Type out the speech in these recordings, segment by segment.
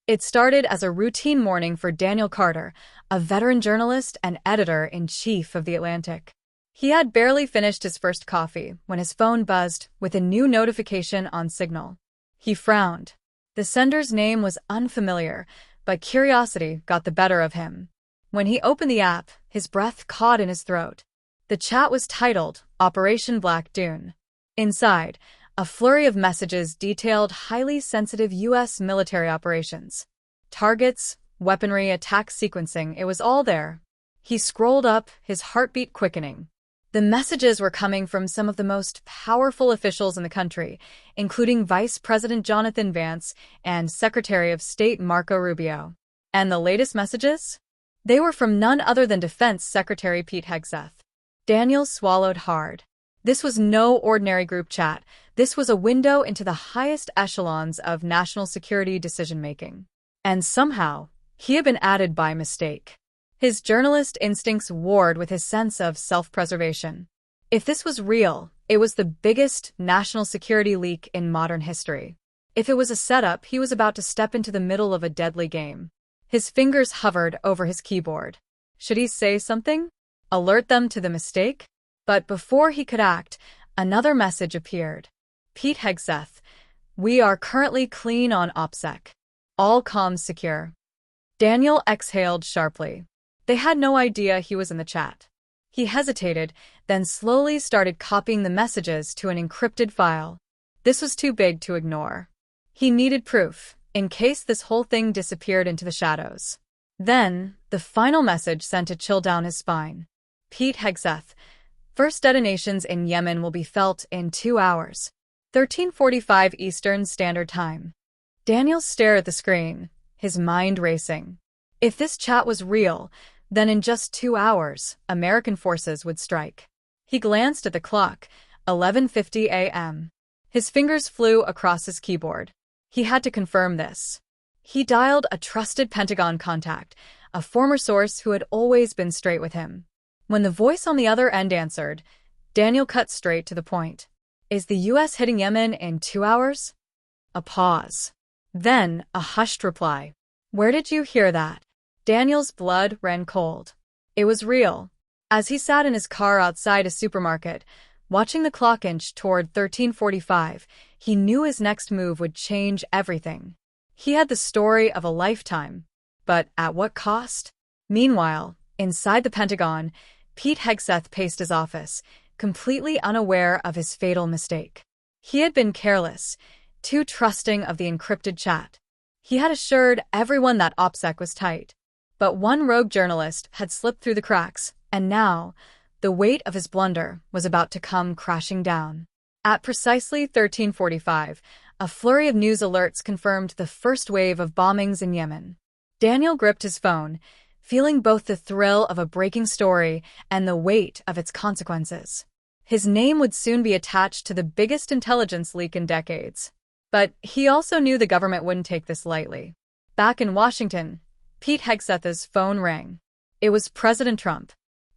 It started as a routine morning for Daniel Carter, a veteran journalist and editor-in-chief of The Atlantic. He had barely finished his first coffee when his phone buzzed with a new notification on Signal. He frowned. The sender's name was unfamiliar, but curiosity got the better of him. When he opened the app, his breath caught in his throat. The chat was titled Operation Black Dune. Inside, a flurry of messages detailed highly sensitive U.S. military operations. Targets, weaponry, attack sequencing, it was all there. He scrolled up, his heartbeat quickening. The messages were coming from some of the most powerful officials in the country, including Vice President Jonathan Vance and Secretary of State Marco Rubio. And the latest messages? They were from none other than Defense Secretary Pete Hegseth. Daniel swallowed hard. This was no ordinary group chat. This was a window into the highest echelons of national security decision-making. And somehow, he had been added by mistake. His journalist instincts warred with his sense of self-preservation. If this was real, it was the biggest national security leak in modern history. If it was a setup, he was about to step into the middle of a deadly game. His fingers hovered over his keyboard. Should he say something? Alert them to the mistake? But before he could act, another message appeared. Pete Hegseth, we are currently clean on OPSEC. All comms secure. Daniel exhaled sharply. They had no idea he was in the chat. He hesitated, then slowly started copying the messages to an encrypted file. This was too big to ignore. He needed proof, in case this whole thing disappeared into the shadows. Then, the final message sent a chill down his spine. Pete Hegseth, first detonations in Yemen will be felt in 2 hours. 13:45 Eastern Standard Time. Daniel stared at the screen, his mind racing. If this chat was real, then in just 2 hours, American forces would strike. He glanced at the clock, 11:50 a.m. His fingers flew across his keyboard. He had to confirm this. He dialed a trusted Pentagon contact, a former source who had always been straight with him. When the voice on the other end answered, Daniel cut straight to the point. Is the U.S. hitting Yemen in 2 hours? A pause. Then, a hushed reply. Where did you hear that? Daniel's blood ran cold. It was real. As he sat in his car outside a supermarket, watching the clock inch toward 13:45, he knew his next move would change everything. He had the story of a lifetime. But at what cost? Meanwhile, inside the Pentagon, Pete Hegseth paced his office, completely unaware of his fatal mistake. He had been careless, too trusting of the encrypted chat. He had assured everyone that OPSEC was tight. But one rogue journalist had slipped through the cracks, and now, the weight of his blunder was about to come crashing down. At precisely 13:45, a flurry of news alerts confirmed the first wave of bombings in Yemen. Daniel gripped his phone, feeling both the thrill of a breaking story and the weight of its consequences. His name would soon be attached to the biggest intelligence leak in decades. But he also knew the government wouldn't take this lightly. Back in Washington, Pete Hegseth's phone rang. It was President Trump.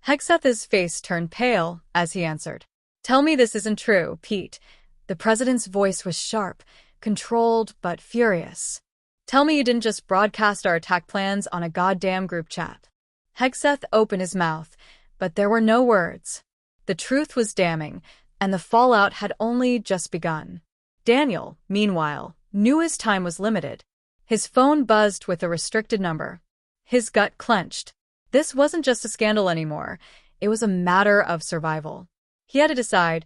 Hegseth's face turned pale as he answered. Tell me this isn't true, Pete. The president's voice was sharp, controlled but furious. Tell me you didn't just broadcast our attack plans on a goddamn group chat. Hegseth opened his mouth, but there were no words. The truth was damning, and the fallout had only just begun. Daniel, meanwhile, knew his time was limited. His phone buzzed with a restricted number. His gut clenched. This wasn't just a scandal anymore. It was a matter of survival. He had to decide,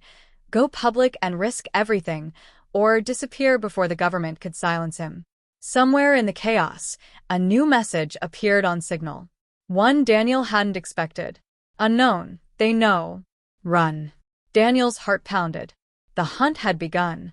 go public and risk everything, or disappear before the government could silence him. Somewhere in the chaos, a new message appeared on Signal. One Daniel hadn't expected. Unknown, they know. Run. Daniel's heart pounded. The hunt had begun.